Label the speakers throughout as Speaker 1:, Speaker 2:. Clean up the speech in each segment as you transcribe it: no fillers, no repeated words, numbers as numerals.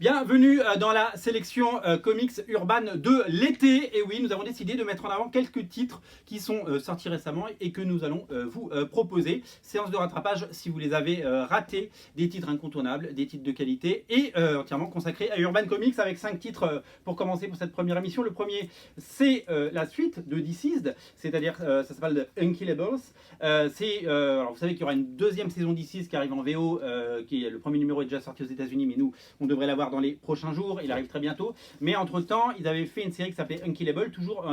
Speaker 1: Bienvenue dans la sélection comics urban de l'été. Et oui, nous avons décidé de mettre en avant quelques titres qui sont sortis récemment et que nous allons vous proposer. Séance de rattrapage si vous les avez ratés, des titres incontournables, des titres de qualité et entièrement consacrés à Urban Comics avec 5 titres pour commencer pour cette première émission. Le premier, c'est la suite de Deceased, c'est-à-dire ça s'appelle The Unkillables. Alors vous savez qu'il y aura une deuxième saison Deceased qui arrive en VO, le premier numéro est déjà sorti aux États-Unis, mais nous on devrait l'avoir dans les prochains jours, il arrive très bientôt. Mais entre temps, ils avaient fait une série qui s'appelait Unkillable, toujours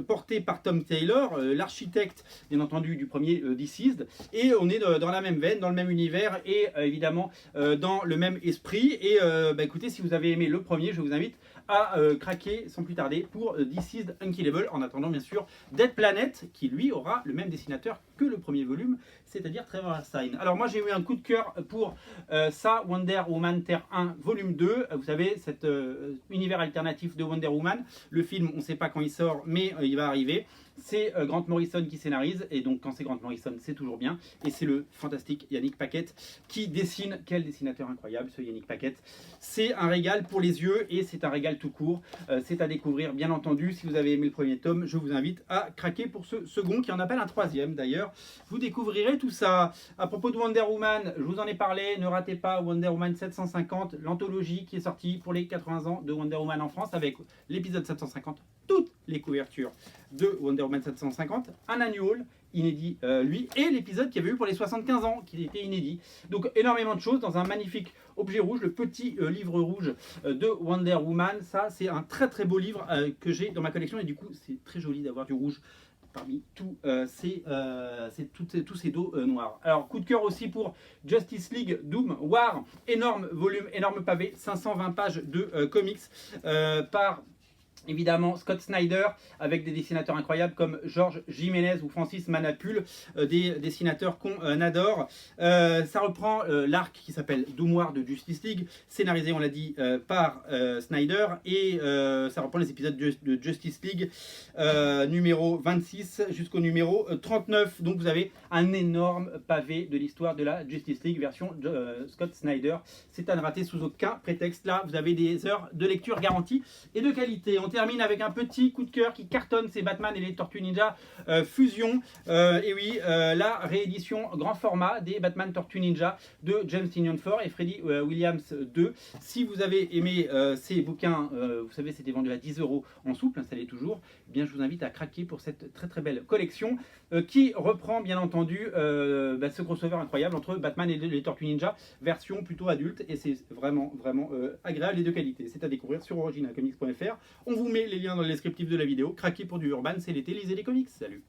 Speaker 1: portée par Tom Taylor, l'architecte bien entendu du premier Deceased. Et on est dans la même veine, dans le même univers et évidemment dans le même esprit. Et écoutez, si vous avez aimé le premier, je vous invite à craquer sans plus tarder pour Deceased Unkillable, en attendant bien sûr Dead Planet, qui lui aura le même dessinateur que le premier volume, c'est-à-dire Trevor Hardstine. Alors moi j'ai eu un coup de cœur pour ça, Wonder Woman Terre 1 volume 2, vous savez, cet univers alternatif de Wonder Woman. Le film, on ne sait pas quand il sort, mais il va arriver. C'est Grant Morrison qui scénarise, et donc quand c'est Grant Morrison, c'est toujours bien. Et c'est le fantastique Yannick Paquette qui dessine. Quel dessinateur incroyable ce Yannick Paquette. C'est un régal pour les yeux et c'est un régal tout court. C'est à découvrir bien entendu. Si vous avez aimé le premier tome, je vous invite à craquer pour ce second qui en appelle un troisième d'ailleurs. Vous découvrirez tout ça. À propos de Wonder Woman, je vous en ai parlé, ne ratez pas Wonder Woman 750, l'anthologie qui est sortie pour les 80 ans de Wonder Woman en France avec l'épisode 750, toutes les couvertures de Wonder Woman 750, un annual inédit lui, et l'épisode qu'il y avait eu pour les 75 ans qui était inédit. Donc énormément de choses dans un magnifique objet rouge, le petit livre rouge de Wonder Woman. Ça c'est un très très beau livre que j'ai dans ma collection et du coup c'est très joli d'avoir du rouge parmi tous ces dos noirs. Alors coup de cœur aussi pour Justice League Doom War, énorme volume, énorme pavé, 520 pages de comics par évidemment Scott Snyder avec des dessinateurs incroyables comme George Jiménez ou Francis Manapul, des dessinateurs qu'on adore. Ça reprend l'arc qui s'appelle Doom War de Justice League, scénarisé on l'a dit par Snyder, et ça reprend les épisodes de Justice League numéro 26 jusqu'au numéro 39. Donc vous avez un énorme pavé de l'histoire de la Justice League version Scott Snyder. C'est à ne rater sous aucun prétexte. Là vous avez des heures de lecture garanties et de qualité. On termine avec un petit coup de cœur qui cartonne, c'est Batman et les Tortues Ninja Fusion. Et oui, la réédition grand format des Batman Tortues Ninja de James Tynion IV et Freddie Williams 2. Si vous avez aimé ces bouquins, vous savez c'était vendu à 10 € en souple, ça l'est toujours, eh bien je vous invite à craquer pour cette très très belle collection qui reprend bien entendu ce crossover incroyable entre Batman et les Tortues Ninja, version plutôt adulte, et c'est vraiment agréable et de qualité. C'est à découvrir sur originalcomics.fr. On vous met les liens dans le descriptif de la vidéo. Craquez pour du urban, c'est l'été, lisez les comics. Salut!